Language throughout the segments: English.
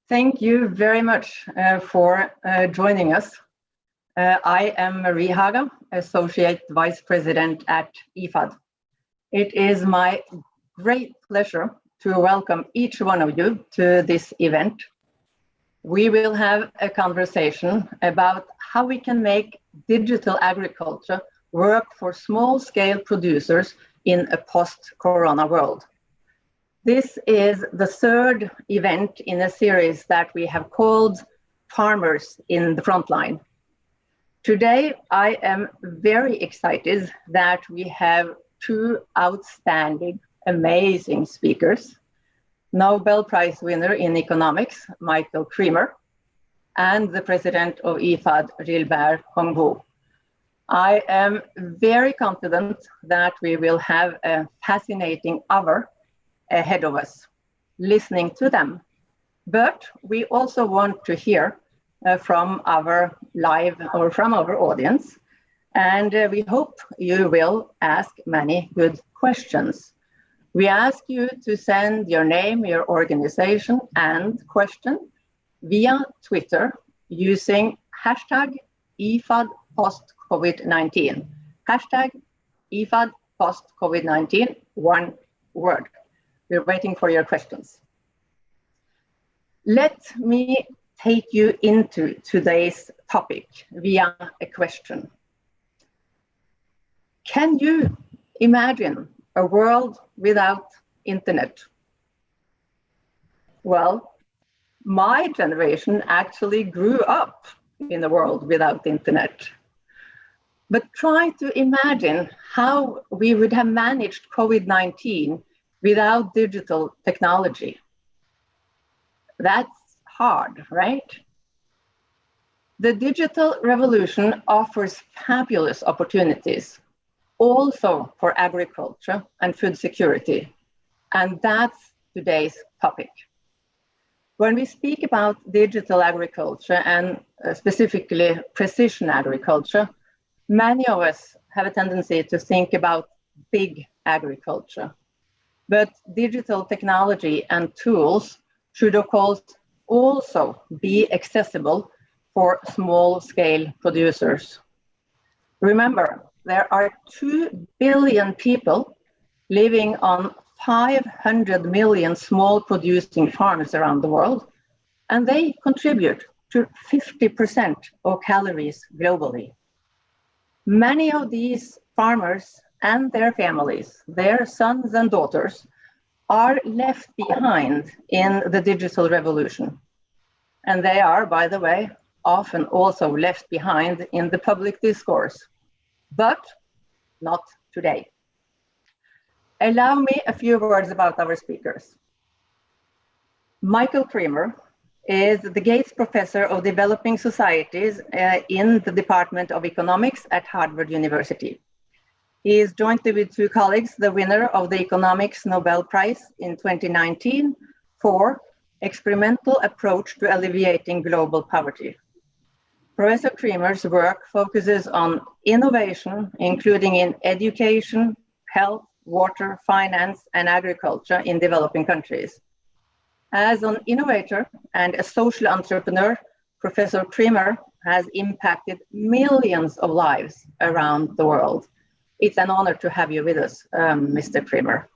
Thank you very much for joining us. I am Marie Haga, Associate Vice President at IFAD. It is my great pleasure to welcome each one of you to this event. We will have a conversation about how we can make digital agriculture work for small-scale producers in a post-corona world. This is the third event in a series that we have called Farmers in the Frontline. Today, I am very excited that we have two outstanding, amazing speakers, Nobel Prize winner in economics, Michael Kremer, and the president of IFAD, Gilbert Houngbo. I am very confident that we will have a fascinating hour ahead of us, listening to them. But we also want to hear from our audience, and we hope you will ask many good questions. We ask you to send your name, your organization, and question via Twitter using hashtag IFADPostCovid-19. Hashtag IFADPostCovid-19, one word. We're waiting for your questions. Let me take you into today's topic via a question. Can you imagine a world without internet? Well, my generation actually grew up in a world without internet. But try to imagine how we would have managed COVID-19 without digital technology. That's hard, right? The digital revolution offers fabulous opportunities, also for agriculture and food security. And that's today's topic. When we speak about digital agriculture and specifically precision agriculture, many of us have a tendency to think about big agriculture. But digital technology and tools should, of course, also be accessible for small-scale producers. Remember, there are 2 billion people living on 500 million small producing farms around the world, and they contribute to 50% of calories globally. Many of these farmers and their families, their sons and daughters, are left behind in the digital revolution. And they are, by the way, often also left behind in the public discourse, but not today. Allow me a few words about our speakers. Michael Kremer is the Gates Professor of Developing Societies in the Department of Economics at Harvard University. He is jointly with two colleagues the winner of the Economics Nobel Prize in 2019 for experimental approach to alleviating global poverty. Professor Kremer's work focuses on innovation, including in education, health, water, finance, and agriculture in developing countries. As an innovator and a social entrepreneur, Professor Kremer has impacted millions of lives around the world. It's an honor to have you with us, Mr. Kremer.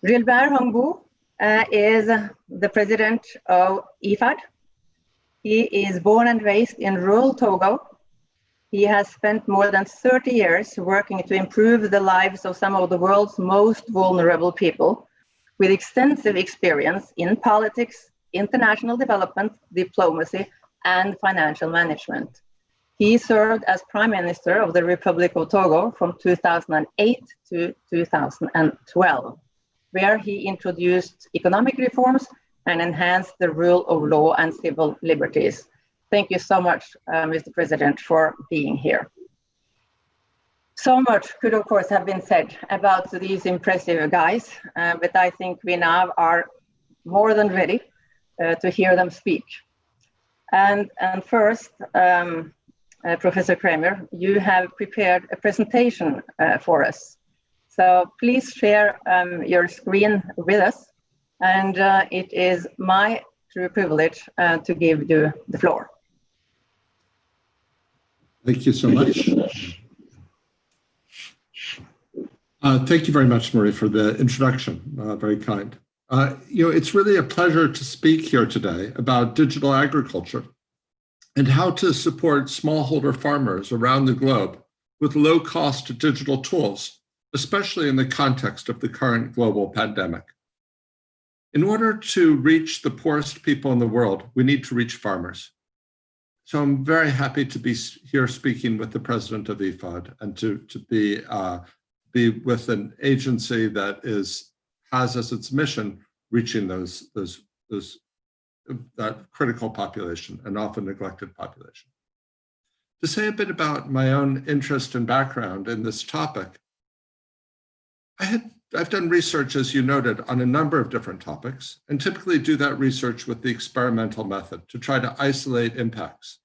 Gilbert Houngbo is the president of IFAD. He is born and raised in rural Togo. He has spent more than 30 years working to improve the lives of some of the world's most vulnerable people, with extensive experience in politics, international development, diplomacy, and financial management. He served as Prime Minister of the Republic of Togo from 2008 to 2012, where he introduced economic reforms and enhanced the rule of law and civil liberties. Thank you so much, Mr. President, for being here. So much could, of course, have been said about these impressive guys, but I think we now are more than ready to hear them speak. And first, Professor Kremer, you have prepared a presentation for us. So please share your screen with us. And it is my true privilege to give you the floor. Thank you so much. Thank you very much, Marie, for the introduction. Very kind. It's really a pleasure to speak here today about digital agriculture and how to support smallholder farmers around the globe with low-cost digital tools, especially in the context of the current global pandemic. In order to reach the poorest people in the world, we need to reach farmers. So I'm very happy to be here speaking with the president of IFAD and to be with an agency that has as its mission reaching that critical population and often neglected population. To say a bit about my own interest and background in this topic, I've done research, as you noted, on a number of different topics, and typically do that research with the experimental method to try to isolate impacts.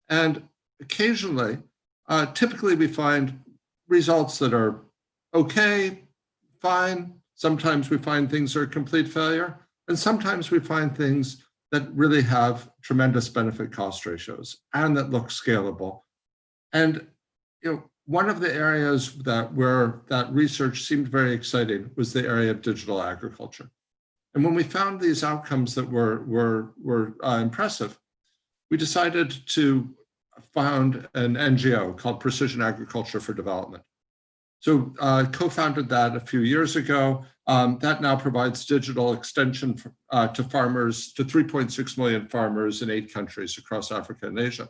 And occasionally, typically we find results that are okay, fine. Sometimes we find things are a complete failure, and sometimes we find things that really have tremendous benefit cost ratios and that look scalable. And one of the areas where that research seemed very exciting was the area of digital agriculture. And when we found these outcomes that were impressive, we decided to found an NGO called Precision Agriculture for Development. So co-founded that a few years ago. That now provides digital extension to farmers, to 3.6 million farmers in 8 countries across Africa and Asia.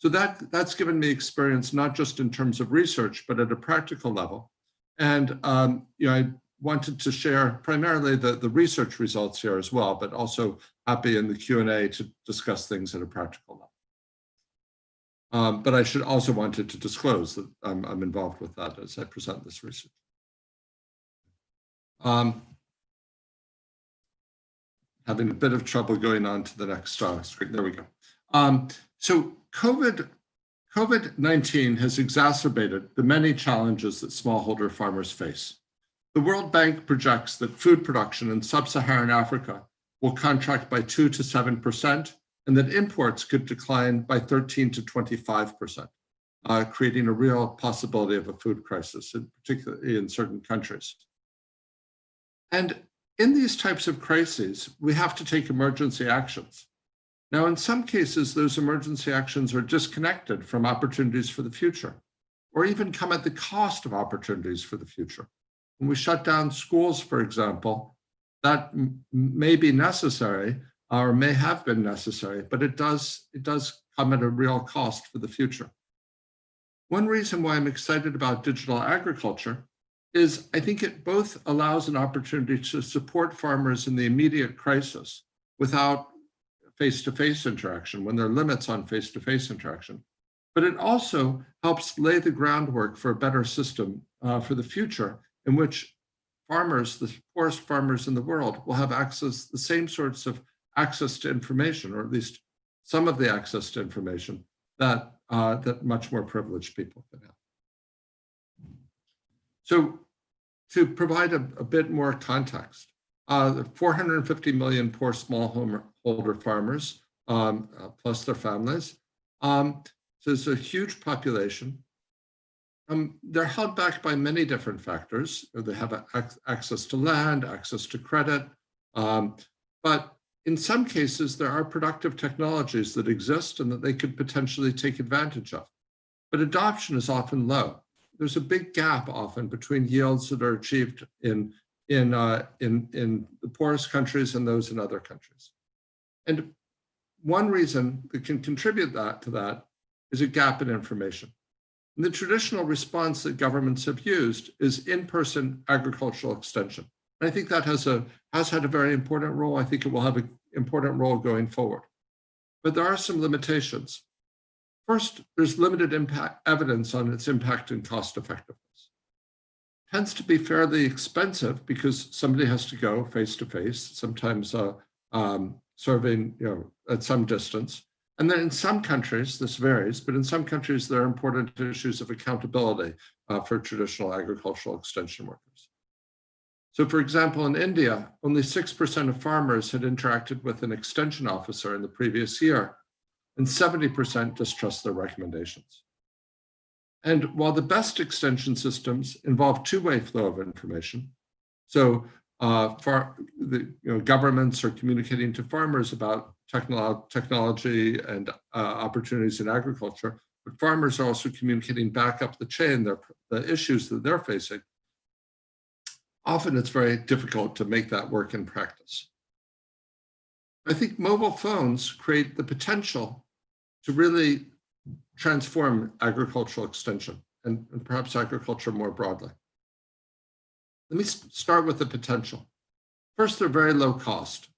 So that's given me experience, not just in terms of research, but at a practical level. And I wanted to share primarily the research results here as well, but also happy in the Q&A to discuss things at a practical level. But I should also wanted to disclose that I'm involved with that as I present this research. Having a bit of trouble going on to the next screen. There we go. So COVID-19 has exacerbated the many challenges that smallholder farmers face. The World Bank projects that food production in sub-Saharan Africa will contract by 2 to 7%, and that imports could decline by 13 to 25%, creating a real possibility of a food crisis, particularly in certain countries. And in these types of crises, we have to take emergency actions. Now, in some cases, those emergency actions are disconnected from opportunities for the future, or even come at the cost of opportunities for the future. When we shut down schools, for example, that may be necessary or may have been necessary, but it does come at a real cost for the future. One reason why I'm excited about digital agriculture is I think it both allows an opportunity to support farmers in the immediate crisis without face-to-face interaction, when there are limits on face-to-face interaction. But it also helps lay the groundwork for a better system for the future, in which farmers, the poorest farmers in the world, will have access, the same sorts of access to information, or at least some of the access to information that much more privileged people can have. So to provide a bit more context, 450 million poor smallholder farmers, plus their families. So it's a huge population. They're held back by many different factors. They have access to land, access to credit, but in some cases, there are productive technologies that exist and that they could potentially take advantage of. But adoption is often low. There's a big gap often between yields that are achieved in the poorest countries and those in other countries. And one reason that can contribute to that is a gap in information. And the traditional response that governments have used is in-person agricultural extension. And I think that has had a very important role. I think it will have an important role going forward. But there are some limitations. First, there's limited evidence on its impact and cost effectiveness. It tends to be fairly expensive because somebody has to go face-to-face, sometimes serving at some distance. And then in some countries, this varies, but in some countries, there are important issues of accountability for traditional agricultural extension workers. So for example, in India, only 6% of farmers had interacted with an extension officer in the previous year, and 70% distrust their recommendations. And while the best extension systems involve two-way flow of information, so governments are communicating to farmers about technology and opportunities in agriculture, but farmers are also communicating back up the chain the issues that they're facing. Often it's very difficult to make that work in practice. I think mobile phones create the potential to really transform agricultural extension and perhaps agriculture more broadly. Let me start with the potential. First, they're very low cost.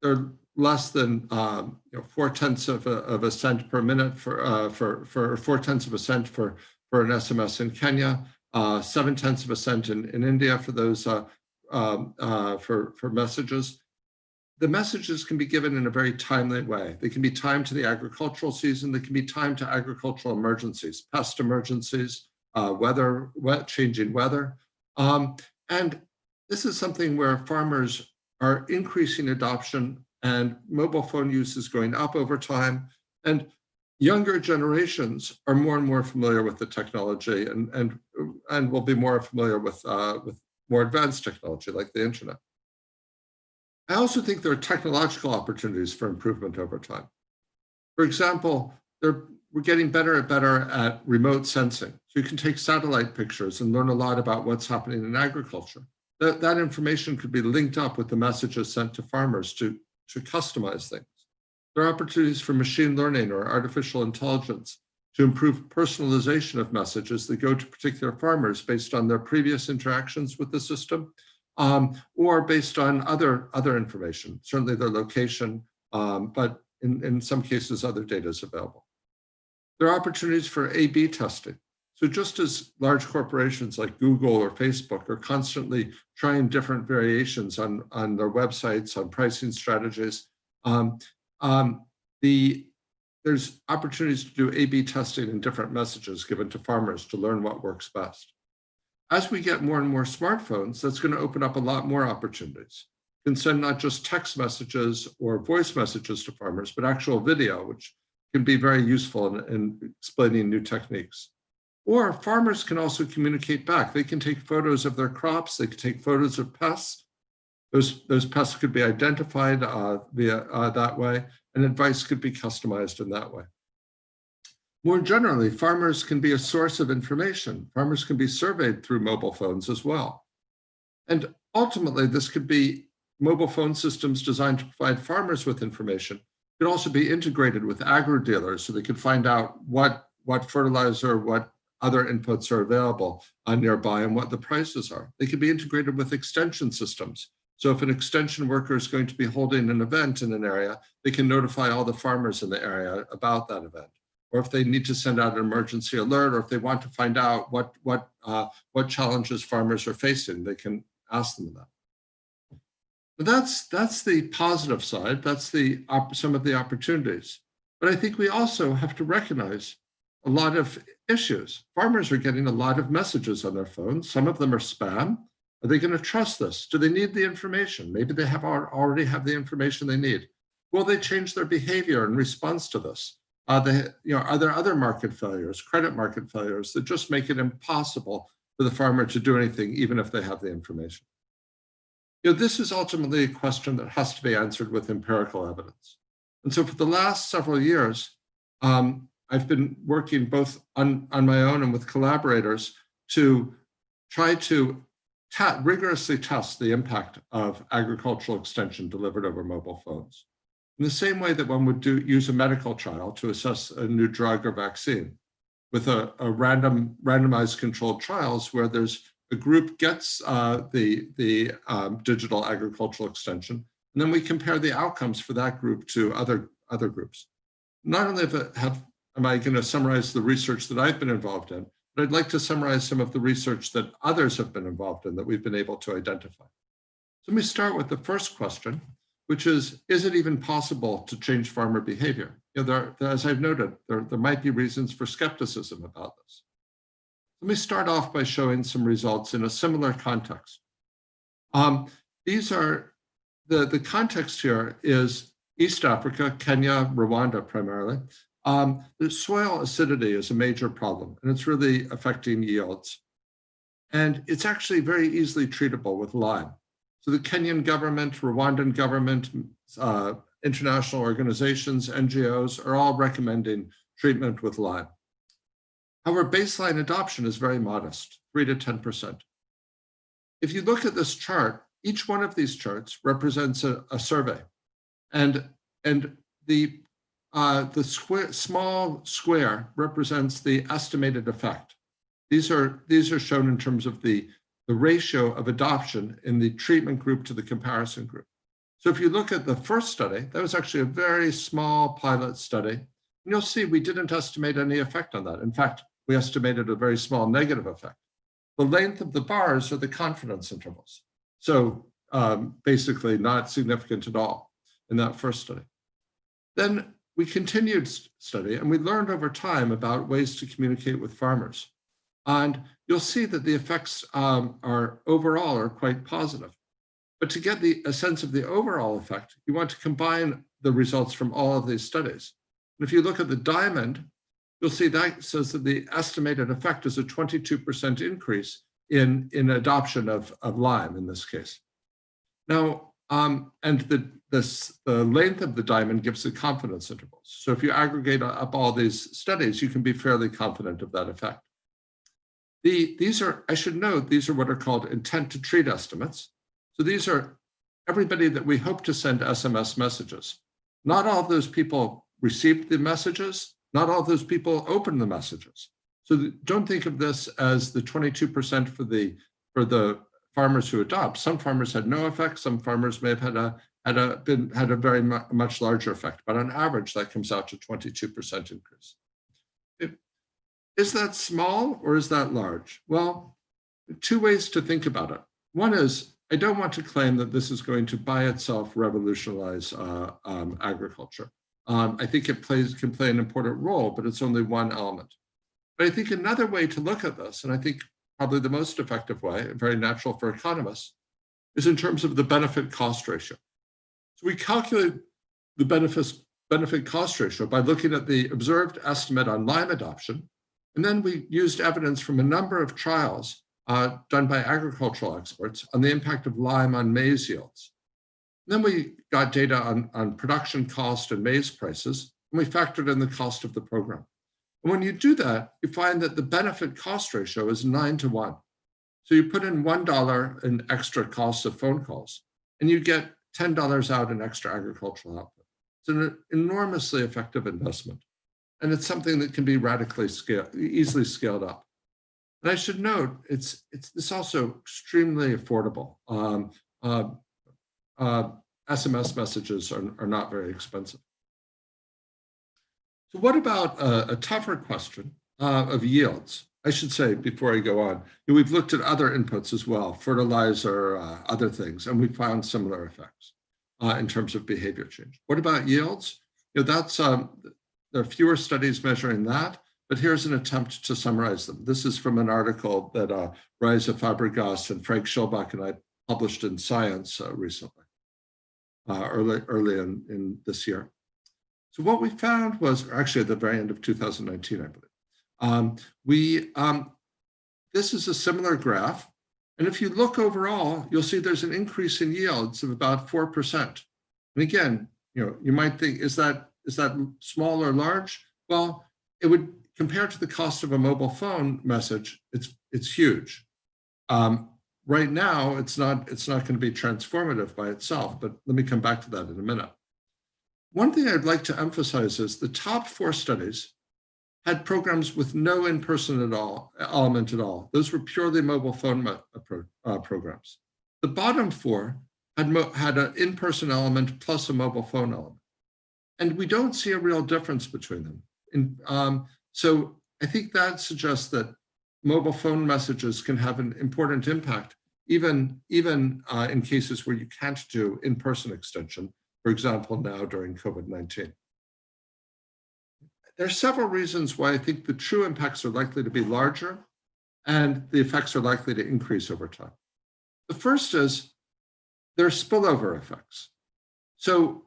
They're less than 0.4 of a cent per minute for 0.4 of a cent for an SMS in Kenya, 0.7 of a cent in India for those for messages. The messages can be given in a very timely way. They can be timed to the agricultural season. They can be timed to agricultural emergencies, pest emergencies, changing weather. And this is something where farmers are increasing adoption, and mobile phone use is going up over time. And younger generations are more and more familiar with the technology and will be more familiar with more advanced technology like the internet. I also think there are technological opportunities for improvement over time. For example, we're getting better and better at remote sensing. So you can take satellite pictures and learn a lot about what's happening in agriculture. That information could be linked up with the messages sent to farmers to customize things. There are opportunities for machine learning or artificial intelligence to improve personalization of messages that go to particular farmers based on their previous interactions with the system, or based on other information, certainly their location, but in some cases, other data is available. There are opportunities for A/B testing. So just as large corporations like Google or Facebook are constantly trying different variations on their websites, on pricing strategies, there's opportunities to do A/B testing in different messages given to farmers to learn what works best. As we get more and more smartphones, that's going to open up a lot more opportunities. You can send not just text messages or voice messages to farmers, but actual video, which can be very useful in explaining new techniques. Or farmers can also communicate back. They can take photos of their crops. They can take photos of pests. Those pests could be identified via that way, and advice could be customized in that way. More generally, farmers can be a source of information. Farmers can be surveyed through mobile phones as well. And ultimately, this could be mobile phone systems designed to provide farmers with information. It could also be integrated with agri-dealers so they could find out what fertilizer, what other inputs are available nearby and what the prices are. They could be integrated with extension systems. So if an extension worker is going to be holding an event in an area, they can notify all the farmers in the area about that event. Or if they need to send out an emergency alert, or if they want to find out what challenges farmers are facing, they can ask them that. But that's the positive side. That's some of the opportunities. But I think we also have to recognize a lot of issues. Farmers are getting a lot of messages on their phones. Some of them are spam. Are they going to trust this? Do they need the information? Maybe they already have the information they need. Will they change their behavior in response to this? Are there other market failures, credit market failures that just make it impossible for the farmer to do anything, even if they have the information? This is ultimately a question that has to be answered with empirical evidence. And so for the last several years, I've been working both on my own and with collaborators to try to rigorously test the impact of agricultural extension delivered over mobile phones. In the same way that one would use a medical trial to assess a new drug or vaccine, with a randomized controlled trials where there's a group gets the digital agricultural extension, and then we compare the outcomes for that group to other groups. Not only am I going to summarize the research that I've been involved in, but I'd like to summarize some of the research that others have been involved in that we've been able to identify. So let me start with the first question, which is it even possible to change farmer behavior? As I've noted, there might be reasons for skepticism about this. Let me start off by showing some results in a similar context. These are, the context here is East Africa, Kenya, Rwanda primarily. The soil acidity is a major problem, and it's really affecting yields. And it's actually very easily treatable with lime. So the Kenyan government, Rwandan government, international organizations, NGOs are all recommending treatment with lime. However, baseline adoption is very modest, 3 to 10%. If you look at this chart, each one of these charts represents a survey. And the small square represents the estimated effect. These are shown in terms of the ratio of adoption in the treatment group to the comparison group. So if you look at the first study, that was actually a very small pilot study. And you'll see we didn't estimate any effect on that. In fact, we estimated a very small negative effect. The length of the bars are the confidence intervals. So basically not significant at all in that first study. Then we continued study and we learned over time about ways to communicate with farmers. And you'll see that the effects overall are quite positive. But to get a sense of the overall effect, you want to combine the results from all of these studies. And if you look at the diamond, you'll see that says that the estimated effect is a 22% increase in adoption of lime in this case. Now, and the length of the diamond gives the confidence intervals. So if you aggregate up all these studies, you can be fairly confident of that effect. These are, I should note, these are what are called intent to treat estimates. So these are everybody that we hope to send SMS messages. Not all of those people received the messages. Not all of those people opened the messages. So don't think of this as the 22% for the farmers who adopt. Some farmers had no effect. Some farmers may have had a very much larger effect. But on average, that comes out to 22% increase. Is that small or is that large? Well, two ways to think about it. One is, I don't want to claim that this is going to by itself revolutionize agriculture. I think it can play an important role, but it's only one element. But I think another way to look at this, and I think probably the most effective way, very natural for economists, is in terms of the benefit-cost ratio. So we calculate the benefit-cost ratio by looking at the observed estimate on lime adoption, and then we used evidence from a number of trials done by agricultural experts on the impact of lime on maize yields. And then we got data on production cost and maize prices, and we factored in the cost of the program. And when you do that, you find that the benefit-cost ratio is 9-to-1. So you put in $1 in extra costs of phone calls, and you get $10 out in extra agricultural output. It's an enormously effective investment. And it's something that can be radically easily scaled up. And I should note, it's also extremely affordable. SMS messages are not very expensive. So what about a tougher question of yields? I should say, before I go on, we've looked at other inputs as well, fertilizer, other things, and we found similar effects in terms of behavior change. What about yields? There are fewer studies measuring that, but here's an attempt to summarize them. This is from an article that Raisa Fabregas and Frank Schilbach and I published in Science recently, early in this year. So what we found was, actually at the very end of 2019, I believe, this is a similar graph. And if you look overall, you'll see there's an increase in yields of about 4%. And again, you might think, is that small or large? Well, it would, compared to the cost of a mobile phone message, it's huge. Right now, it's not going to be transformative by itself, but let me come back to that in a minute. One thing I'd like to emphasize is the top 4 studies had programs with no in-person element at all. Those were purely mobile phone programs. The bottom 4 had an in-person element plus a mobile phone element. And we don't see a real difference between them. So I think that suggests that mobile phone messages can have an important impact, even in cases where you can't do in-person extension, for example, now during COVID-19. There are several reasons why I think the true impacts are likely to be larger and the effects are likely to increase over time. The first is there are spillover effects. So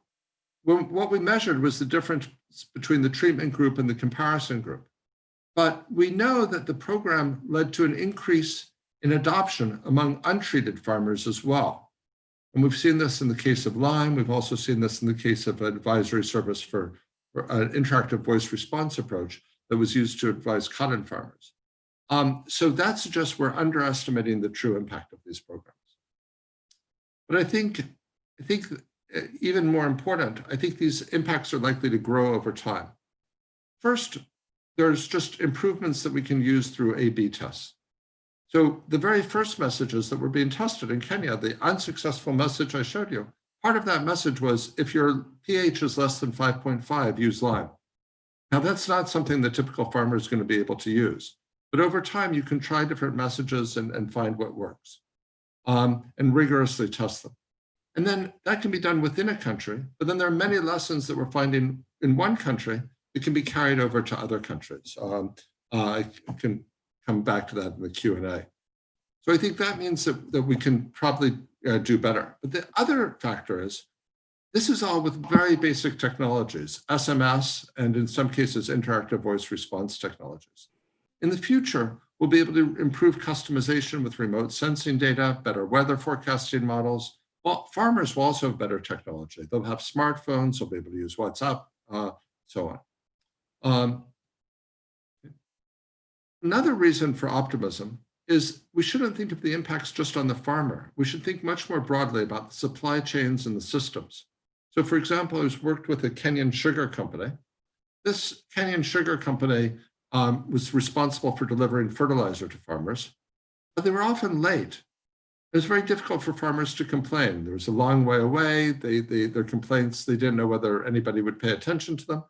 what we measured was the difference between the treatment group and the comparison group. But we know that the program led to an increase in adoption among untreated farmers as well. And we've seen this in the case of Lyme. We've also seen this in the case of an advisory service for an interactive voice response approach that was used to advise cotton farmers. So that suggests we're underestimating the true impact of these programs. But I think even more important, I think these impacts are likely to grow over time. First, there's just improvements that we can use through A/B tests. So the very first messages that were being tested in Kenya, the unsuccessful message I showed you, part of that message was if your pH is less than 5.5, use lime. Now that's not something the typical farmer is going to be able to use, but over time you can try different messages and find what works and rigorously test them. And then that can be done within a country, but then there are many lessons that we're finding in one country that can be carried over to other countries. I can come back to that in the Q&A. So I think that means that we can probably do better. But the other factor is, this is all with very basic technologies, SMS, and in some cases, interactive voice response technologies. In the future, we'll be able to improve customization with remote sensing data, better weather forecasting models. Well, farmers will also have better technology. They'll have smartphones, they'll be able to use WhatsApp, so on. Another reason for optimism is we shouldn't think of the impacts just on the farmer. We should think much more broadly about the supply chains and the systems. So for example, I was worked with a Kenyan sugar company. This Kenyan sugar company was responsible for delivering fertilizer to farmers, but they were often late. It was very difficult for farmers to complain. There was a long way away. Their complaints, they didn't know whether anybody would pay attention to them.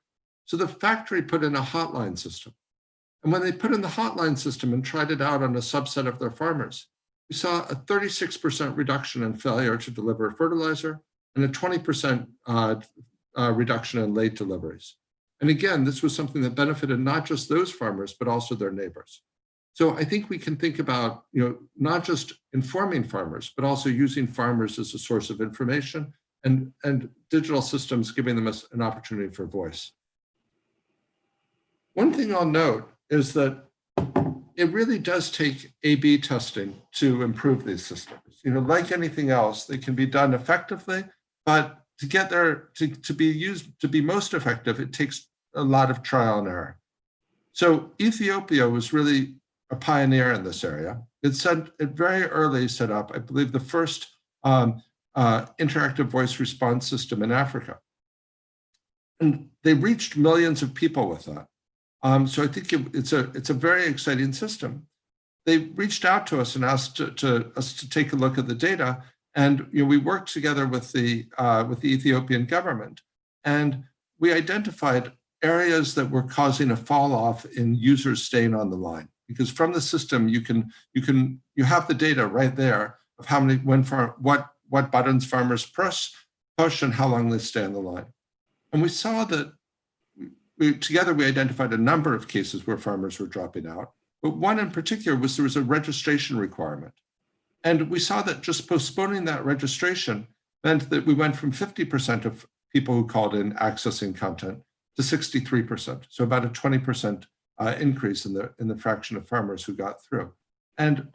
So the factory put in a hotline system. And when they put in the hotline system and tried it out on a subset of their farmers, we saw a 36% reduction in failure to deliver fertilizer and a 20% reduction in late deliveries. And again, this was something that benefited not just those farmers, but also their neighbors. So I think we can think about, not just informing farmers, but also using farmers as a source of information and digital systems giving them an opportunity for voice. One thing I'll note is that it really does take A/B testing to improve these systems. Like anything else, they can be done effectively, but to get there, to be most effective, it takes a lot of trial and error. So Ethiopia was really a pioneer in this area. It very early set up, I believe, the first interactive voice response system in Africa. And they reached millions of people with that. So I think it's a very exciting system. They reached out to us and asked us to take a look at the data, and we worked together with the Ethiopian government, and we identified areas that were causing a fall off in users staying on the line. Because from the system, you have the data right there of how many, what buttons farmers push, and how long they stay on the line. And we saw that together we identified a number of cases where farmers were dropping out, but one in particular was there was a registration requirement. And we saw that just postponing that registration meant that we went from 50% of people who called in accessing content to 63%. So about a 20% increase in the fraction of farmers who got through. And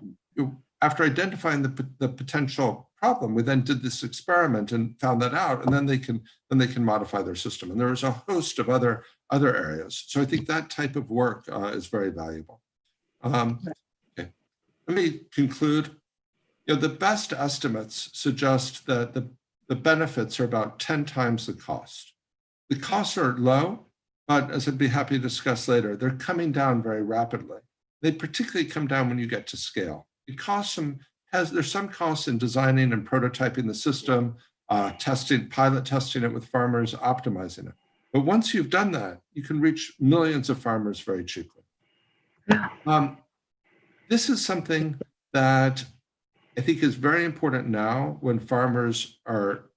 after identifying the potential problem, we then did this experiment and found that out, and then they can modify their system. And there was a host of other areas. So I think that type of work is very valuable. Okay. Let me conclude. The best estimates suggest that the benefits are about 10 times the cost. The costs are low, but as I'd be happy to discuss later, they're coming down very rapidly. They particularly come down when you get to scale. It costs there's some costs in designing and prototyping the system, pilot testing it with farmers, optimizing it. But once you've done that, you can reach millions of farmers very cheaply. This is something that I think is very important now when farmers are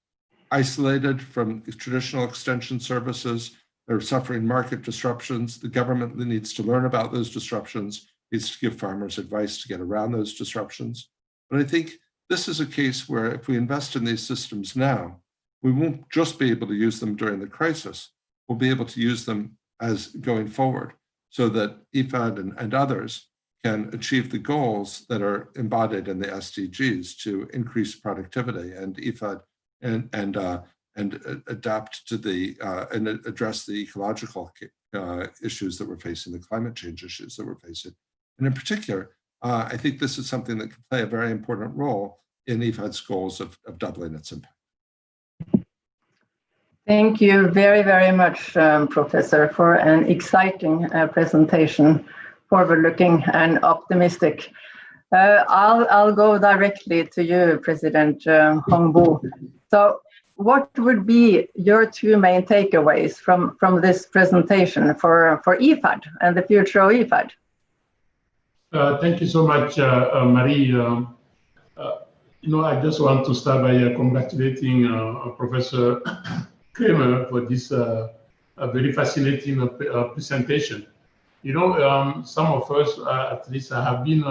isolated from traditional extension services. They're suffering market disruptions. The government needs to learn about those disruptions, needs to give farmers advice to get around those disruptions. But I think this is a case where if we invest in these systems now, we won't just be able to use them during the crisis, we'll be able to use them as going forward so that IFAD and others can achieve the goals that are embodied in the SDGs to increase productivity and IFAD and adapt to the and address the ecological issues that we're facing, the climate change issues that we're facing. And in particular, I think this is something that can play a very important role in IFAD's goals of doubling its impact. Thank you very, very much, Professor, for an exciting presentation, forward-looking and optimistic. I'll go directly to you, President Houngbo. So what would be your two main takeaways from this presentation for IFAD and the future of IFAD? Thank you so much, Marie. I just want to start by congratulating Professor Kremer for this very fascinating presentation. Some of us, at least, have been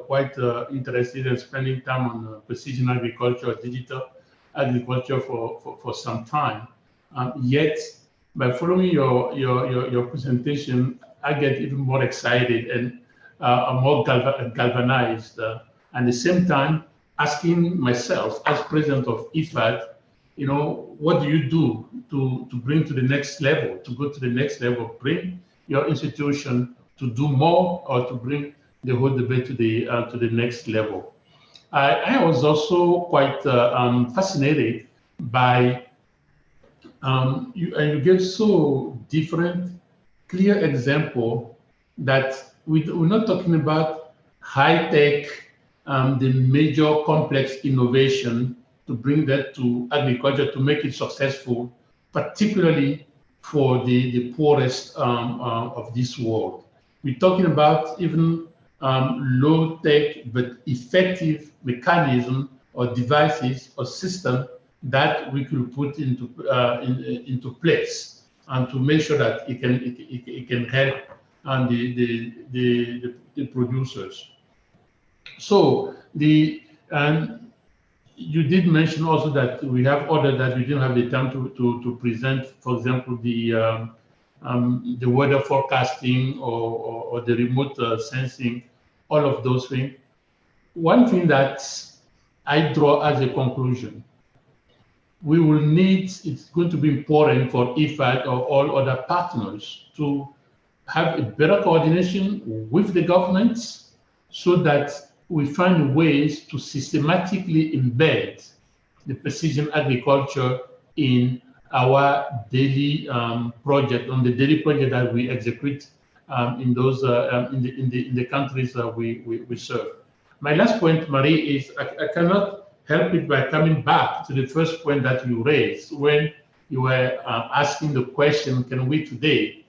quite interested in spending time on precision agriculture, digital agriculture for some time. Yet, by following your presentation, I get even more excited and more galvanized. At the same time, asking myself, as president of IFAD, what do you do to bring to the next level, to go to the next level, bring your institution to do more or to bring the whole debate to the next level? I was also quite fascinated by, you gave so different, clear example that we're not talking about high-tech, the major complex innovation to bring that to agriculture to make it successful, particularly for the poorest of this world. We're talking about even low-tech but effective mechanism or devices or system that we could put into place and to make sure that it can help the producers. So you did mention also that we have ordered that we didn't have the time to present, for example, the weather forecasting or the remote sensing, all of those things. One thing that I draw as a conclusion, we will need, it's going to be important for IFAD or all other partners to have a better coordination with the governments so that we find ways to systematically embed the precision agriculture in our daily project, on the daily project that we execute in those in the countries that we serve. My last point, Marie, is I cannot help it by coming back to the first point that you raised when you were asking the question, can we today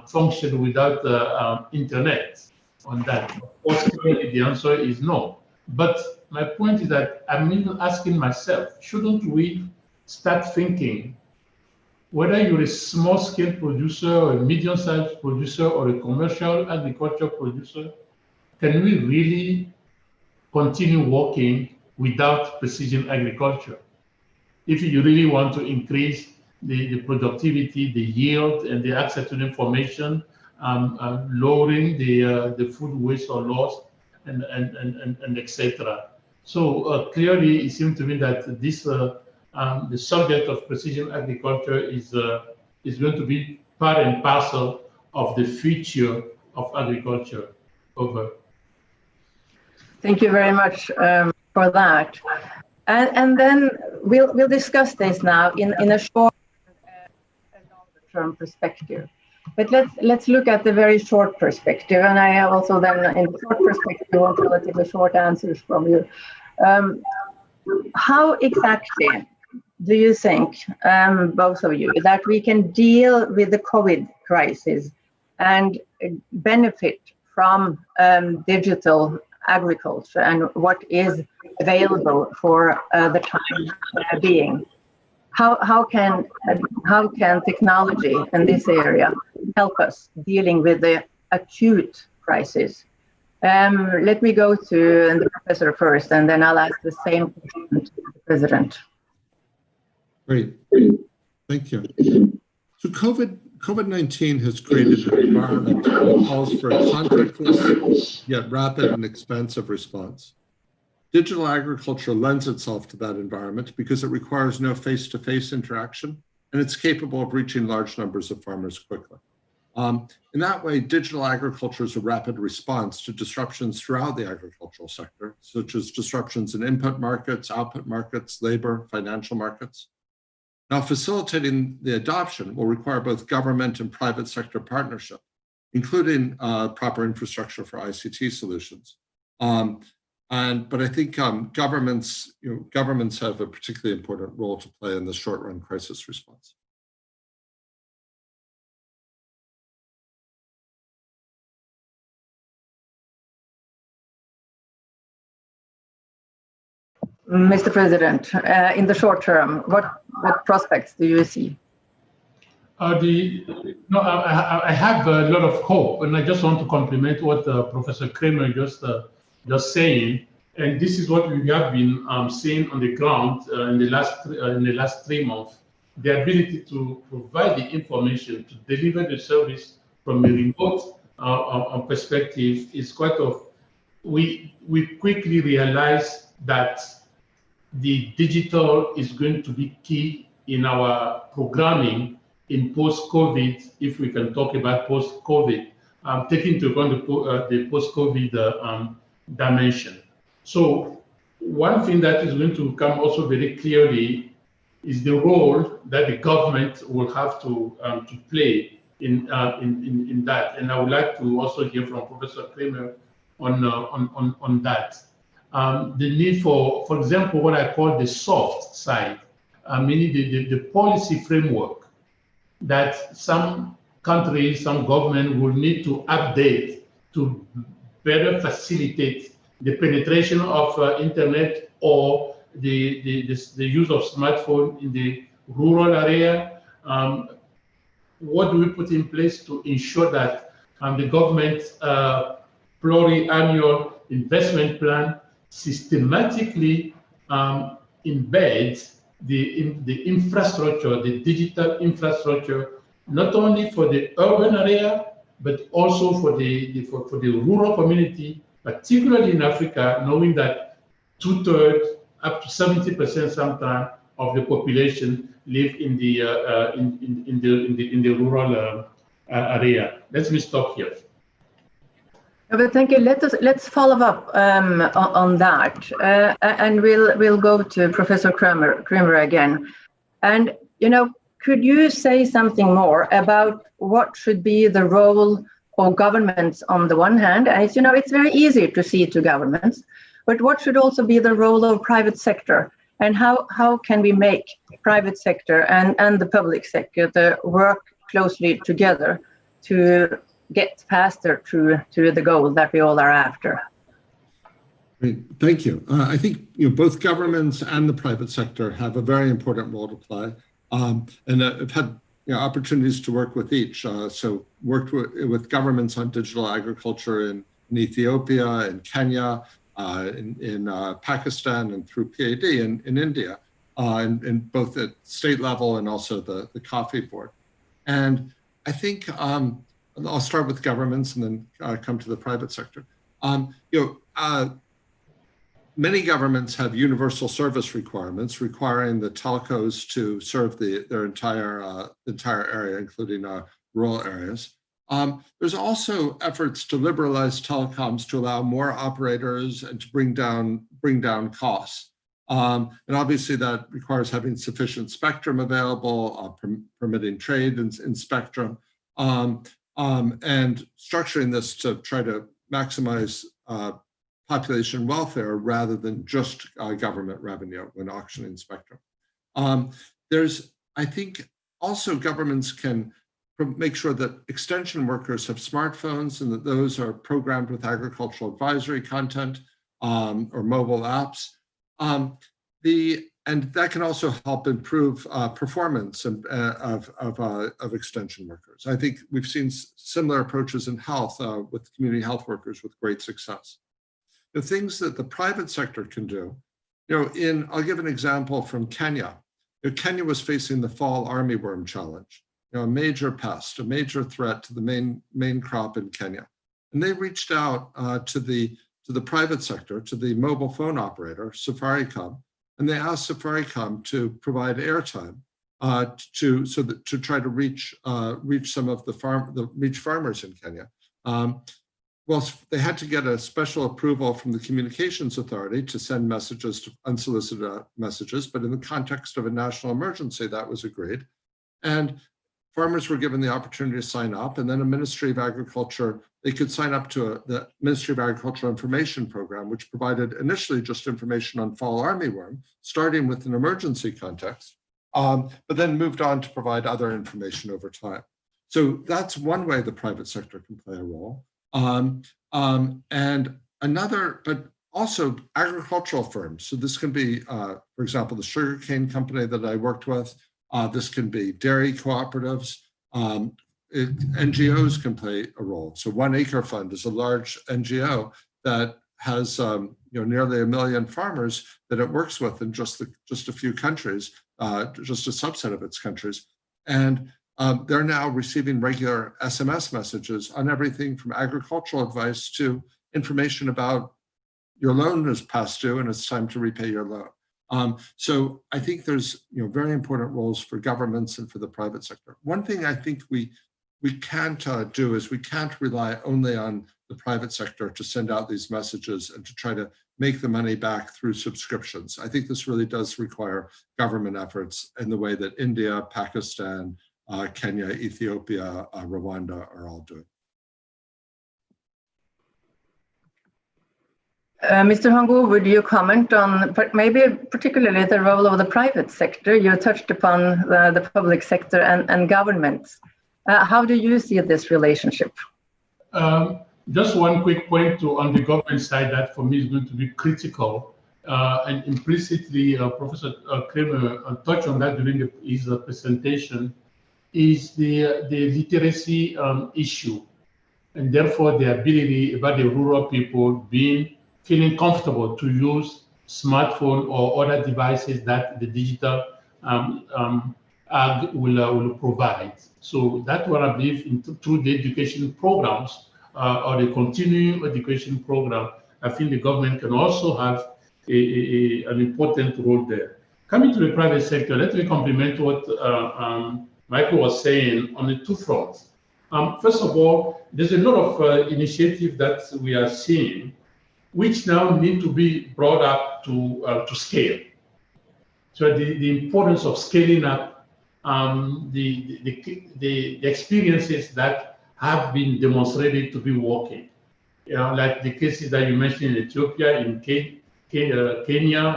function without internet? On that, of course, clearly the answer is no. But my point is that I'm even asking myself, shouldn't we start thinking whether you're a small-scale producer or a medium-sized producer or a commercial agriculture producer, can we really continue working without precision agriculture? If you really want to increase the productivity, the yield, and the access to the information, lowering the food waste or loss, and etc. So clearly, it seems to me that this the subject of precision agriculture is going to be part and parcel of the future of agriculture. Over. Thank you very much for that. And then we'll discuss this now in a short and longer-term perspective. But let's look at the very short perspective, and I have also then in the short perspective want relatively short answers from you. How exactly do you think, both of you, that we can deal with the COVID crisis and benefit from digital agriculture and what is available for the time being? How can technology in this area help us dealing with the acute crisis Let me go to the professor first, and then I'll ask the same question to the president. Great, thank you. So COVID-19 has created an environment that calls for a contactless yet rapid and expansive response. Digital agriculture lends itself to that environment because it requires no face-to-face interaction, and it's capable of reaching large numbers of farmers quickly. In that way, digital agriculture is a rapid response to disruptions throughout the agricultural sector, such as disruptions in input markets, output markets, labor, financial markets. Now, facilitating the adoption will require both government and private sector partnership, including proper infrastructure for ICT solutions. But I think governments have a particularly important role to play in the short-run crisis response. Mr. President, in the short term, what prospects do you see? I have a lot of hope, and I just want to compliment what Professor Kremer just saying. And this is what we have been seeing on the ground in the last 3 months. The ability to provide the information, to deliver the service from a remote perspective is quite of. We quickly realize that the digital is going to be key in our programming in post-COVID, if we can talk about post-COVID, taking into account the post-COVID dimension. So one thing that is going to come also very clearly is the role that the government will have to play in that. And I would like to also hear from Professor Kremer on that. The need for example, what I call the soft side, meaning the policy framework that some countries, some government will need to update to better facilitate the penetration of internet or the use of smartphone in the rural area. What do we put in place to ensure that the government pluriannual investment plan systematically embeds the infrastructure, the digital infrastructure, not only for the urban area, but also for the rural community, particularly in Africa, knowing that 2/3, up to 70% sometimes of the population live in the rural area. Let me stop here. But thank you. Let's follow up on that, and we'll go to Professor Kremer again. And could you say something more about what should be the role of governments on the one hand? And it's very easy to see to governments, but what should also be the role of private sector, and how can we make private sector and the public sector to work closely together to get faster to the goal that we all are after? Great, thank you. I think both governments and the private sector have a very important role to play, and I've had opportunities to work with each. So worked with governments on digital agriculture in Ethiopia, in Kenya, in Pakistan, and through PAD in India, in both at state level and also the coffee board. And I think I'll start with governments and then come to the private sector. Many governments have universal service requirements requiring the telcos to serve their entire area, including rural areas. There's also efforts to liberalize telecoms to allow more operators and to bring down costs. And obviously that requires having sufficient spectrum available, permitting trade in spectrum, and structuring this to try to maximize population welfare rather than just government revenue when auctioning spectrum. I think also governments can make sure that extension workers have smartphones and that those are programmed with agricultural advisory content or mobile apps. The and that can also help improve performance of extension workers. I think we've seen similar approaches in health with community health workers with great success. The things that the private sector can do, I'll give an example from Kenya. Kenya was facing the fall armyworm challenge, a major pest, a major threat to the main crop in Kenya. And they reached out to the private sector, to the mobile phone operator, Safaricom, and they asked Safaricom to provide airtime to try to reach some of the farmers in Kenya. Well, they had to get a special approval from the Communications Authority to send messages, to unsolicited messages, but in the context of a national emergency, that was agreed. And farmers were given the opportunity to sign up, and then a Ministry of Agriculture, they could sign up to the Ministry of Agriculture Information Program, which provided initially just information on fall armyworm, starting with an emergency context, but then moved on to provide other information over time. So that's one way the private sector can play a role. And another, but also agricultural firms. So this can be, for example, the sugarcane company that I worked with. This can be dairy cooperatives. NGOs can play a role. So One Acre Fund is a large NGO that has nearly 1 million farmers that it works with in just a few countries, just a subset of its countries. And they're now receiving regular SMS messages on everything from agricultural advice to information about your loan is past due and it's time to repay your loan. So I think there's very important roles for governments and for the private sector. One thing I think we can't do is we can't rely only on the private sector to send out these messages and to try to make the money back through subscriptions. I think this really does require government efforts in the way that India, Pakistan, Kenya, Ethiopia, Rwanda are all doing. Mr. Houngbo, would you comment on maybe particularly the role of the private sector? You touched upon the public sector and governments. How do you see this relationship? Just one quick point on the government side that for me is going to be critical. And implicitly, Professor Kremer touched on that during his presentation, is the literacy issue, and therefore the ability about the rural people feeling comfortable to use smartphone or other devices that the digital will provide. So that's what I believe through the education programs or the continuing education program, I think the government can also have an important role there. Coming to the private sector, let me complement what Michael was saying on the two fronts. First of all, there's a lot of initiatives that we are seeing which now need to be brought up to scale. So the importance of scaling up the experiences that have been demonstrated to be working. Like the cases that you mentioned in Ethiopia, in Kenya,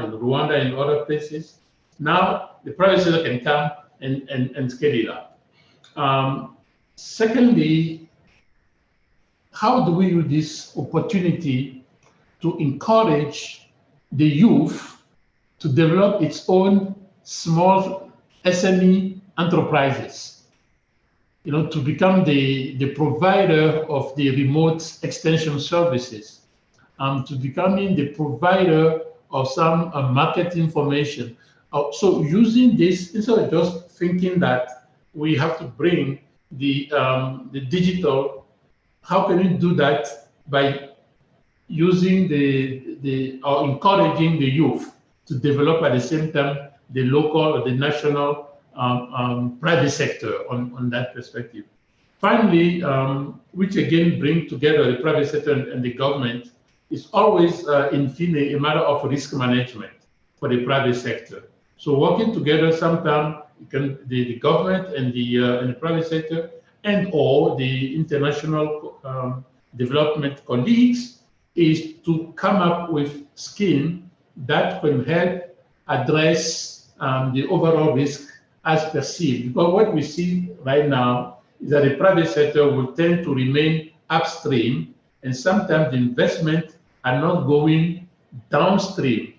in Rwanda, and other places. Now the private sector can come and scale it up. Secondly, how do we use this opportunity to encourage the youth to develop its own small SME enterprises, to become the provider of the remote extension services, to becoming the provider of some market information. So using this, instead of just thinking that we have to bring the digital, how can we do that by using or encouraging the youth to develop at the same time the local or the national private sector on that perspective. Finally, which again bring together the private sector and the government, is always in fine a matter of risk management for the private sector. So working together, sometimes the government and the private sector and all the international development colleagues is to come up with scheme that can help address the overall risk as perceived. Because what we see right now is that the private sector will tend to remain upstream, and sometimes the investment are not going downstream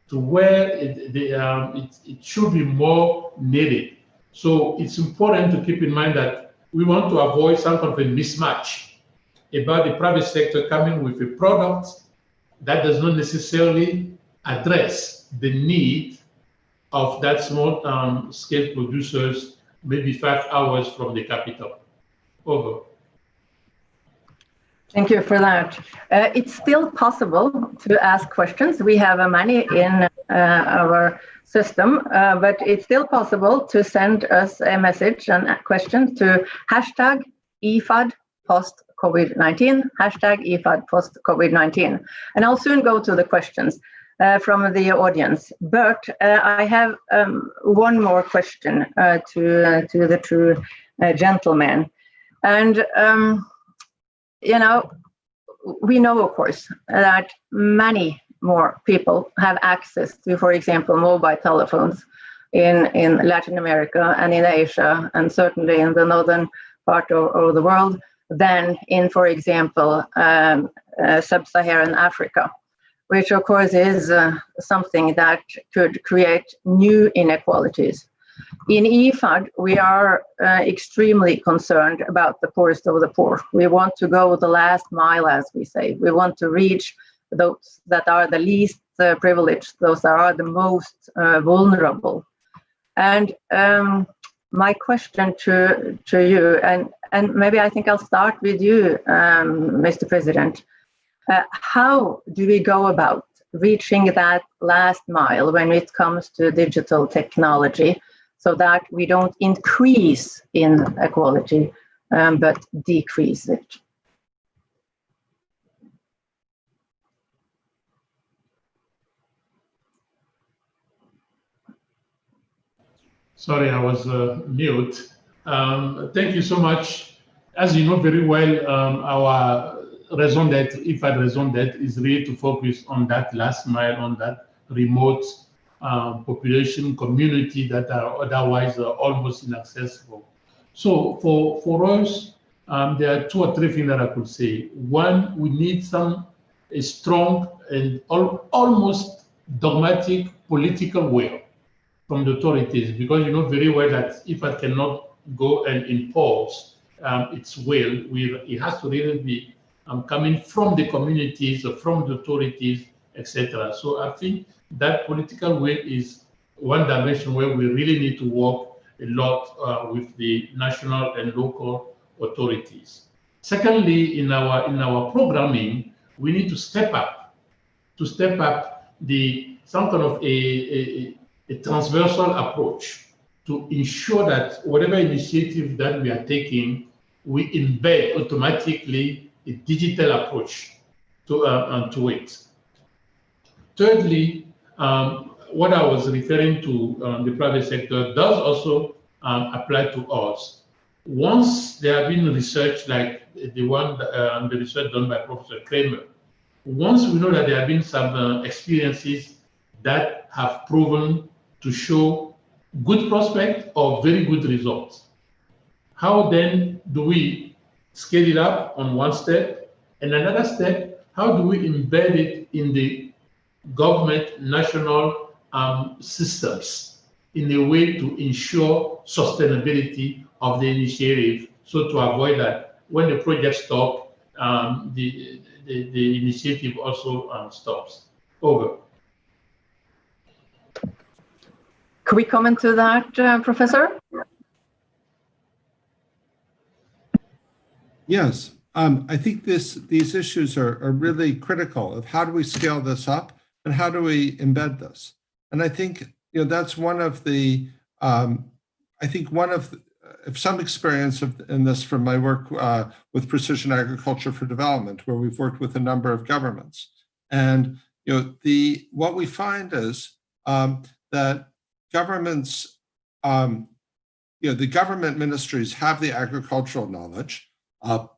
to where it should be more needed. So it's important to keep in mind that we want to avoid some kind of a mismatch about the private sector coming with a product that does not necessarily address the need of that small scale producers, maybe 5 hours from the capital. Over. Thank you for that. It's still possible to ask questions. We have many in our system, but it's still possible to send us a message and a question to hashtag IFAD post COVID-19, hashtag IFAD post COVID-19. And I'll soon go to the questions from the audience. But I have one more question to the two gentlemen. And you know, we know, of course, that many more people have access to, for example, mobile telephones in Latin America and in Asia, and certainly in the northern part of the world, than in, for example, sub-Saharan Africa, which, of course, is something that could create new inequalities. In IFAD, we are extremely concerned about the poorest of the poor. We want to go the last mile, as we say. We want to reach those that are the least privileged, those that are the most vulnerable. And my question to you, and maybe I think I'll start with you, Mr. President. How do we go about reaching that last mile when it comes to digital technology, so that we don't increase inequality, but decrease it? Sorry, I was mute. Thank you so much. As you know very well, our raison d'etre, IFAD raison d'etre, is really to focus on that last mile, on that remote population community that are otherwise almost inaccessible. So for us, there are 2 or 3 things that I could say. One, we need a strong and almost dogmatic political will from the authorities, because you know very well that IFAD cannot go and impose its will. It has to really be coming from the communities or from the authorities, etc. So I think that political will is one dimension where we really need to work a lot with the national and local authorities. Secondly, in our programming, we need to step up some kind of a transversal approach to ensure that whatever initiative that we are taking, we embed automatically a digital approach to it. Thirdly, what I was referring to, the private sector, does also apply to us. Once there have been research like the research done by Professor Kremer, once we know that there have been some experiences that have proven to show good prospect or very good results, how then do we scale it up on one step? And another step, how do we embed it in the government national systems in a way to ensure sustainability of the initiative, so to avoid that when the project stops, the initiative also stops. Over. Could we comment to that, Professor? Yes, I think these issues are really critical of how do we scale this up and how do we embed this. And I think that's one of the some experience in this from my work with Precision Agriculture for Development, where we've worked with a number of governments. And what we find is that governments, the government ministries have the agricultural knowledge. So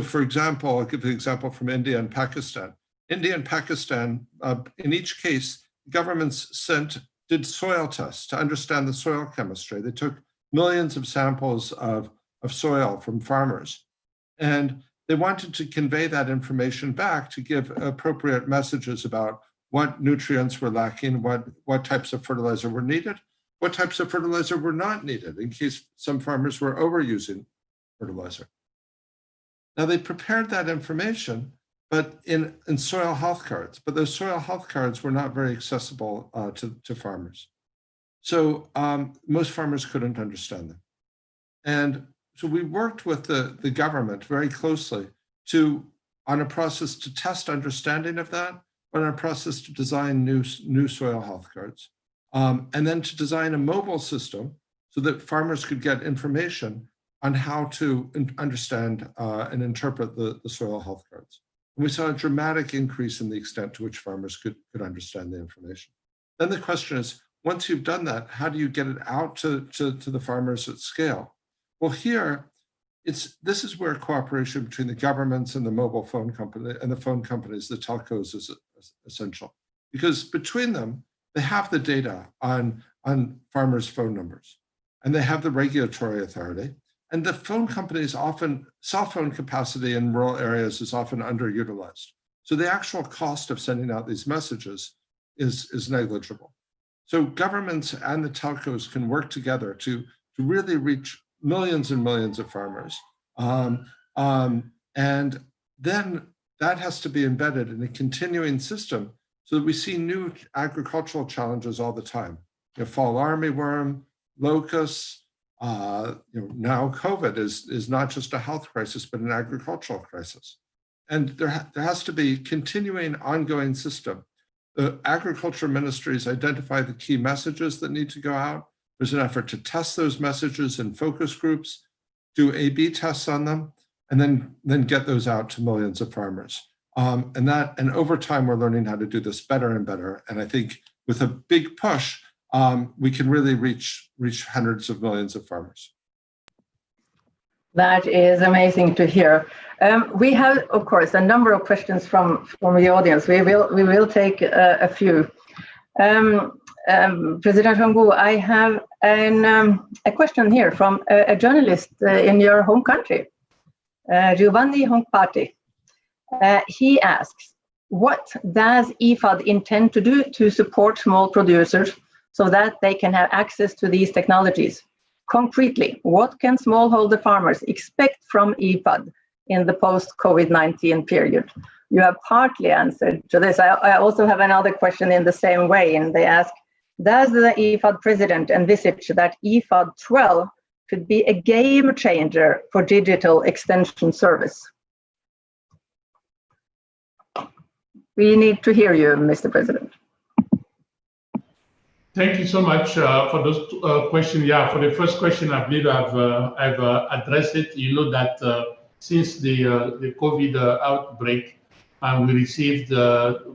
for example, I'll give an example from India and Pakistan. India and Pakistan, in each case, governments did soil tests to understand the soil chemistry. They took millions of samples of soil from farmers, and they wanted to convey that information back to give appropriate messages about what nutrients were lacking, what types of fertilizer were needed, what types of fertilizer were not needed in case some farmers were overusing fertilizer. Now they prepared that information, but in soil health cards, but those soil health cards were not very accessible to farmers. So most farmers couldn't understand them. And so we worked with the government very closely on a process to test understanding of that, but on a process to design new soil health cards. And then to design a mobile system so that farmers could get information on how to understand and interpret the soil health cards. And we saw a dramatic increase in the extent to which farmers could understand the information. Then the question is, once you've done that, how do you get it out to the farmers at scale? Well, here, this is where cooperation between the governments and the mobile phone company and the phone companies, the telcos, is essential. Because between them, they have the data on farmers' phone numbers, and they have the regulatory authority. And the phone companies often, cell phone capacity in rural areas is often underutilized. So the actual cost of sending out these messages is negligible. So governments and the telcos can work together to really reach millions and millions of farmers. And then that has to be embedded in a continuing system so that we see new agricultural challenges all the time. Fall armyworm, locusts, now COVID is not just a health crisis, but an agricultural crisis. And there has to be continuing ongoing system. The agriculture ministries identify the key messages that need to go out. There's an effort to test those messages in focus groups, do A/B tests on them, and then get those out to millions of farmers. And over time, we're learning how to do this better and better. And I think with a big push, we can really reach hundreds of millions of farmers. That is amazing to hear. We have, of course, a number of questions from the audience. We will take a few. President Houngbo, I have a question here from a journalist in your home country, Giovanni Honkpati. He asks, what does IFAD intend to do to support small producers so that they can have access to these technologies? Concretely, what can smallholder farmers expect from IFAD in the post-COVID-19 period? You have partly answered to this. I also have another question in the same way, and they ask, does the IFAD president envisage that IFAD 12 could be a game changer for digital extension service? We need to hear you, Mr. President. Thank you so much for those questions. Yeah, for the first question, I believe I've addressed it. You know that since the COVID outbreak, we received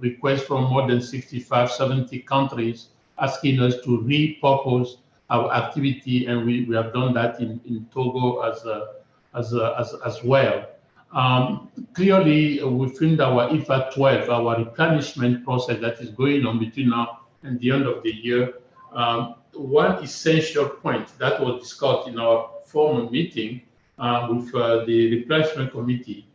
requests from more than 65, 70 countries asking us to repurpose our activity, and we have done that in Togo as well. Clearly, within our IFAD 12, our replenishment process that is going on between now and the end of the year, one essential point that was discussed in our formal meeting with the replenishment committee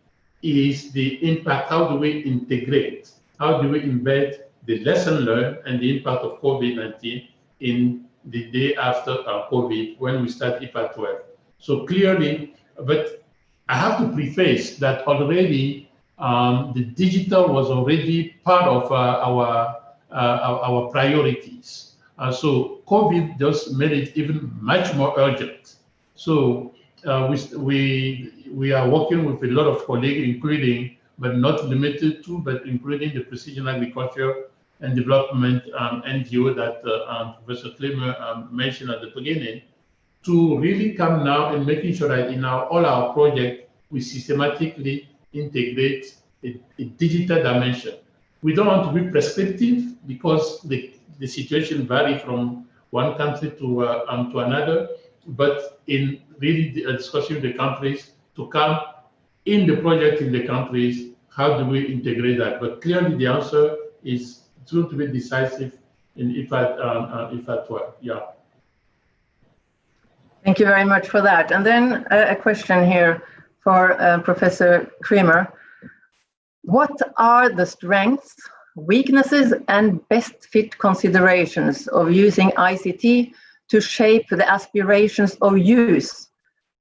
is the impact. How do we integrate? How do we embed the lesson learned and the impact of COVID-19 in the day after COVID when we start IFAD 12? So clearly, but I have to preface that already the digital was already part of our priorities. So COVID just made it even much more urgent. So we are working with a lot of colleagues, including, but not limited to, but including the Precision Agriculture and Development NGO that Professor Kremer mentioned at the beginning, to really come now and making sure that in all our projects, we systematically integrate a digital dimension. We don't want to be prescriptive because the situation varies from one country to another, but in really discussing with the countries to come in the project in the countries, how do we integrate that? But clearly the answer is going to be decisive in IFAD 12. Yeah. Thank you very much for that. And then a question here for Professor Kremer. What are the strengths weaknesses and best fit considerations of using ICT to shape the aspirations of youth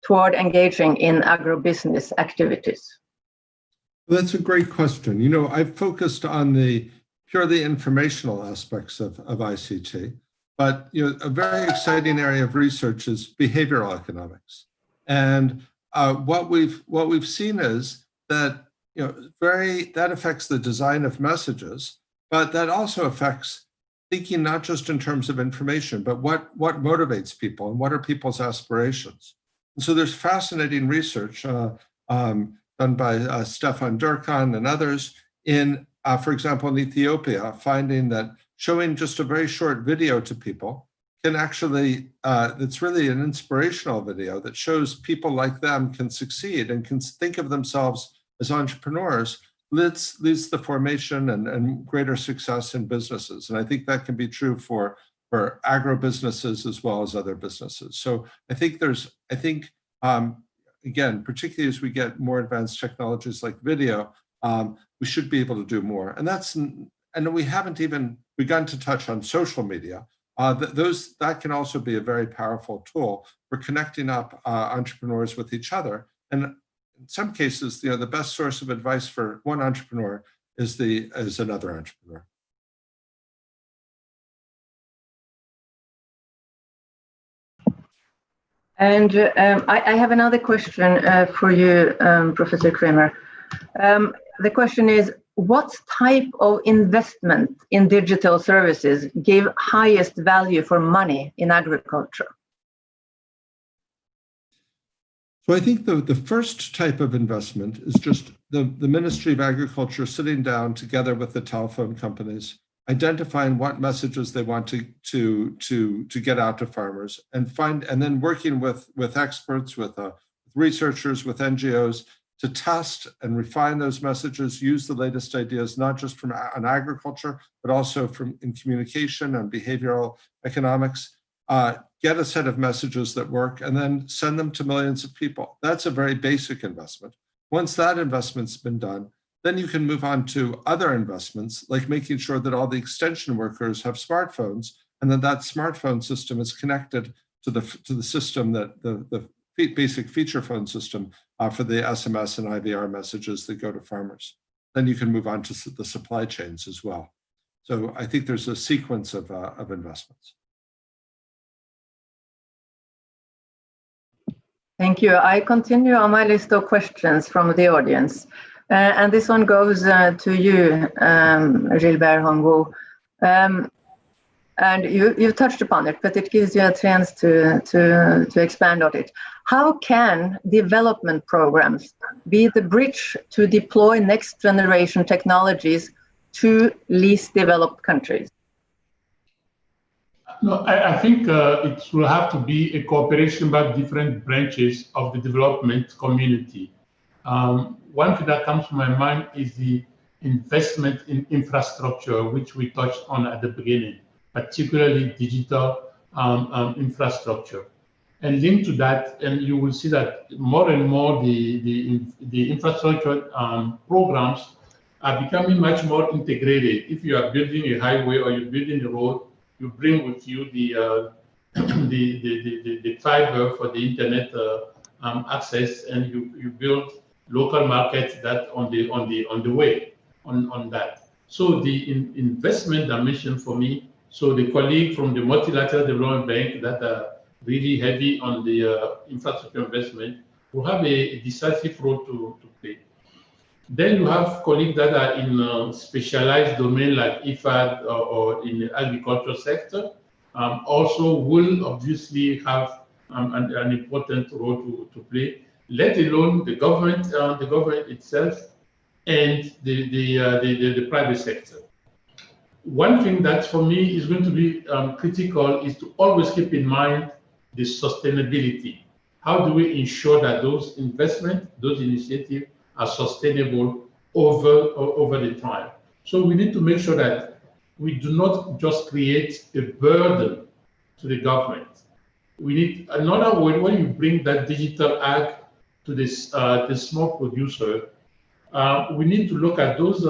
toward engaging in agribusiness activities? That's a great question. You know, I've focused on the purely informational aspects of ICT, but you know, a very exciting area of research is behavioral economics. And what we've seen is that you know that affects the design of messages, but that also affects thinking not just in terms of information, but what motivates people and what are people's aspirations. And so there's fascinating research done by Stefan Durkan and others in, for example, in Ethiopia, finding that showing just a very short video to people can actually, it's really an inspirational video that shows people like them can succeed and can think of themselves as entrepreneurs, leads the formation and greater success in businesses. And I think that can be true for agro-businesses as well as other businesses. So I think again, particularly as we get more advanced technologies like video, we should be able to do more. And we haven't even begun to touch on social media. That can also be a very powerful tool for connecting up entrepreneurs with each other. And in some cases, you know, the best source of advice for one entrepreneur is another entrepreneur. And I have another question for you, Professor Kremer. The question is, what type of investment in digital services give highest value for money in agriculture? So I think the first type of investment is just the Ministry of Agriculture sitting down together with the telephone companies, identifying what messages they want to get out to farmers, and then working with experts, with researchers, with NGOs to test and refine those messages, use the latest ideas, not just from on agriculture, but also in communication and behavioral economics, get a set of messages that work, and then send them to millions of people. That's a very basic investment. Once that investment's been done, then you can move on to other investments, like making sure that all the extension workers have smartphones, and that smartphone system is connected to the system that the basic feature phone system for the SMS and IVR messages that go to farmers. Then you can move on to the supply chains as well. So I think there's a sequence of investments. Thank you. I continue on my list of questions from the audience. And this one goes to you, Gilbert, Houngbo. And you've touched upon it, but it gives you a chance to expand on it. How can development programs be the bridge to deploy next generation technologies to least developed countries? No, I think it will have to be a cooperation by different branches of the development community. One thing that comes to my mind is the investment in infrastructure, which we touched on at the beginning, particularly digital infrastructure. And linked to that, and you will see that more and more the infrastructure programs are becoming much more integrated. If you are building a highway or you're building a road, you bring with you the fiber for the internet access, and you build local markets that on the way on that. So the investment dimension for me. So the colleague from the Multilateral Development Bank that are really heavy on the infrastructure investment will have a decisive role to play. Then you have colleagues that are in a specialized domain like IFAD or in the agriculture sector, also will obviously have an important role to play, let alone the government itself and the private sector. One thing that for me is going to be critical is to always keep in mind the sustainability. How do we ensure that those investments, those initiatives are sustainable over the time? So we need to make sure that we do not just create a burden to the government. We need another way when you bring that digital ag to this the small producer. we need to look at those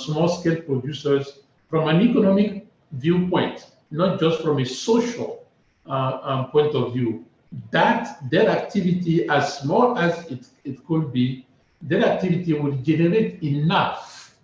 small-scale producers from an economic viewpoint, not just from a social point of view. That their activity, as small as it could be, their activity will generate enough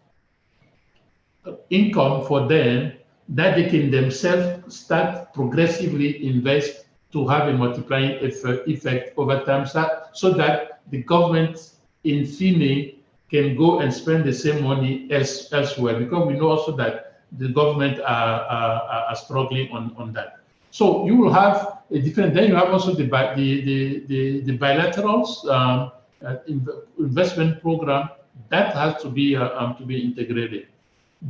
income for them that they can themselves start progressively invest to have a multiplying effect over time, so that the government in fine can go and spend the same money elsewhere, because we know also that the government are struggling on that. So you will have a different, then you have also the bilaterals, investment program that has to be integrated.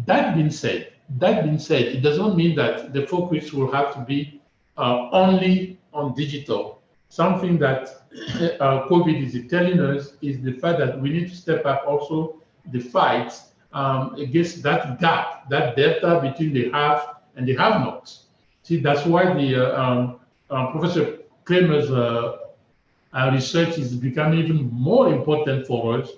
That being said, it does not mean that the focus will have to be only on digital. Something that COVID is telling us is the fact that we need to step up also the fight against that gap, that delta between the have and the have-nots. See, that's why the Professor Kremer's research is becoming even more important for us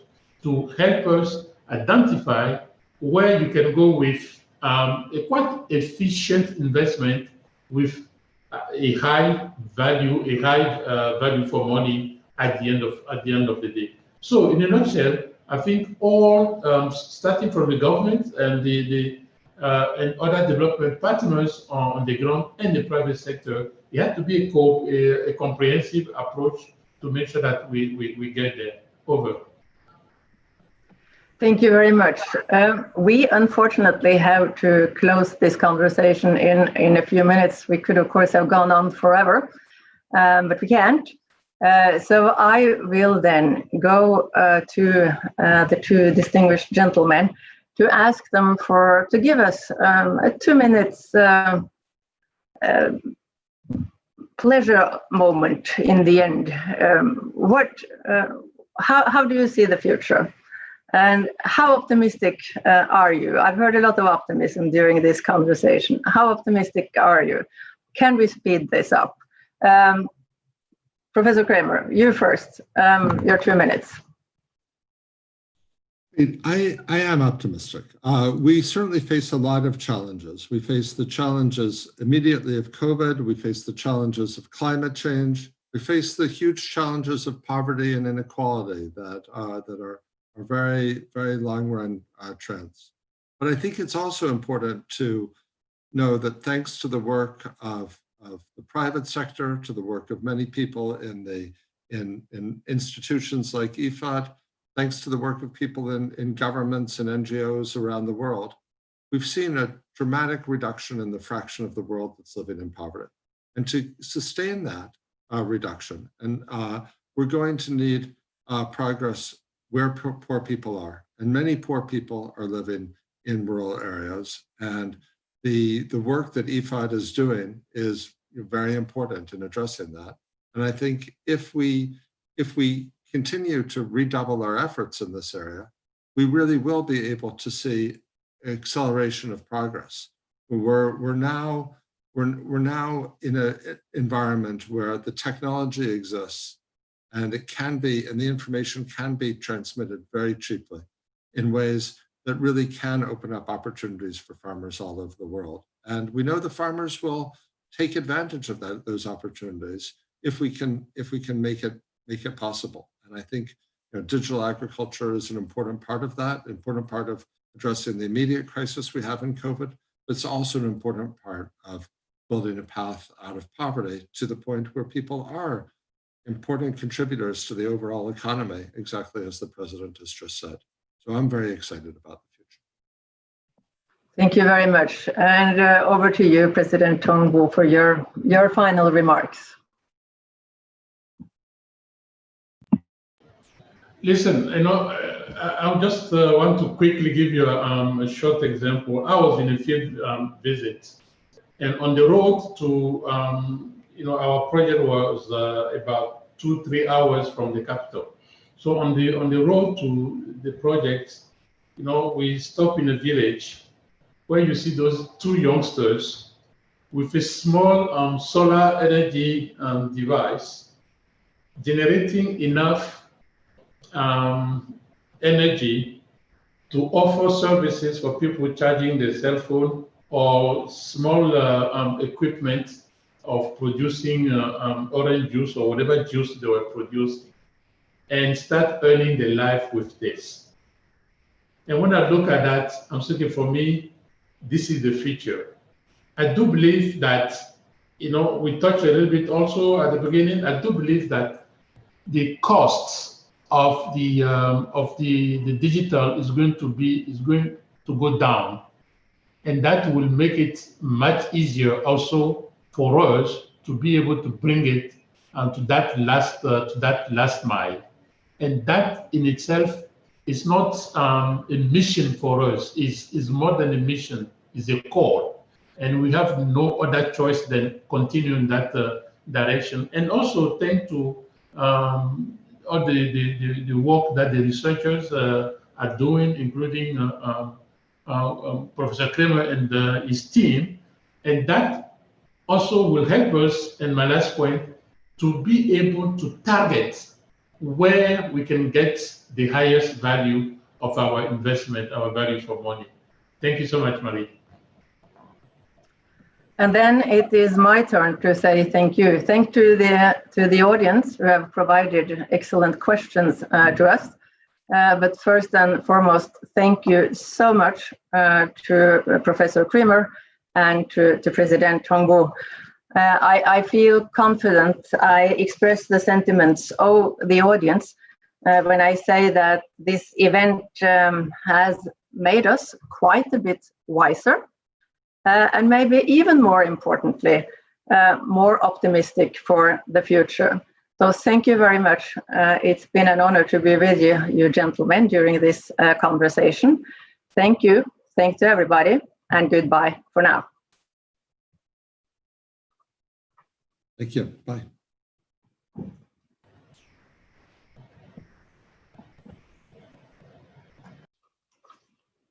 to help us identify where you can go with a quite efficient investment with a high value, value for money at the end of the day. So, in a nutshell, I think all starting from the government and and other development partners on the ground and the private sector, it has to be a comprehensive approach to make sure that we get there. Over. Thank you very much. We unfortunately have to close this conversation in a few minutes. We could, of course, have gone on forever, but we can't. So I will then go to the two distinguished gentlemen to ask them to give us a 2 minutes pleasure moment in the end. How do you see the future? And how optimistic are you? I've heard a lot of optimism during this conversation. How optimistic are you? Can we speed this up? Professor Kremer, you first. Your 2 minutes. I am optimistic. We certainly face a lot of challenges. We face the challenges immediately of COVID. We face the challenges of climate change. We face the huge challenges of poverty and inequality that are very, very long-run trends. But I think it's also important to know that thanks to the work of the private sector, to the work of many people in institutions like IFAD, thanks to the work of people in governments and NGOs around the world, we've seen a dramatic reduction in the fraction of the world that's living in poverty. And to sustain that reduction, and we're going to need progress where poor people are. And many poor people are living in rural areas. And the work that IFAD is doing is very important in addressing that. And I think if we continue to redouble our efforts in this area, we really will be able to see acceleration of progress. We're now in an environment where the technology exists, and the information can be transmitted very cheaply in ways that really can open up opportunities for farmers all over the world. And we know the farmers will take advantage of those opportunities if we can make it possible. And I think digital agriculture is an important part of that, important part of addressing the immediate crisis we have in COVID, but it's also an important part of building a path out of poverty to the point where people are important contributors to the overall economy, exactly as the president has just said. So I'm very excited about the future. Thank you very much. And over to you, President Houngbo, for your final remarks. Listen, I just want to quickly give you a short example. I was in a field visit, and on the road to, our project was about 2-3 hours from the capital. So on the road to the project, we stop in a village where you see those 2 youngsters with a small solar energy device generating enough energy to offer services for people charging their cell phone or small equipment of producing orange juice or whatever juice they were producing, and start earning their life with this. And when I look at that, I'm thinking, for me, this is the future. I do believe that, we touched a little bit also at the beginning. I do believe that the costs of the digital is going to go down, and that will make it much easier also for us to be able to bring it to that last mile. And that in itself is not a mission for us. Is more than a mission. Is a call, and we have no other choice than continue in that direction. And also thanks to all the work that the researchers are doing, including Professor Kremer and his team, and that also will help us, and my last point, to be able to target where we can get the highest value of our investment, our value for money. Thank you so much, Marie. And then it is my turn to say thank you. Thank to the audience who have provided excellent questions to us. But first and foremost, thank you so much to Professor Kremer and to President Houngbo. I feel confident. I express the sentiments of the audience when I say that this event has made us quite a bit wiser, and maybe even more importantly, more optimistic for the future. So thank you very much. It's been an honor to be with you gentlemen, during this conversation. Thank you. Thanks to everybody, and goodbye for now. Thank you. Bye.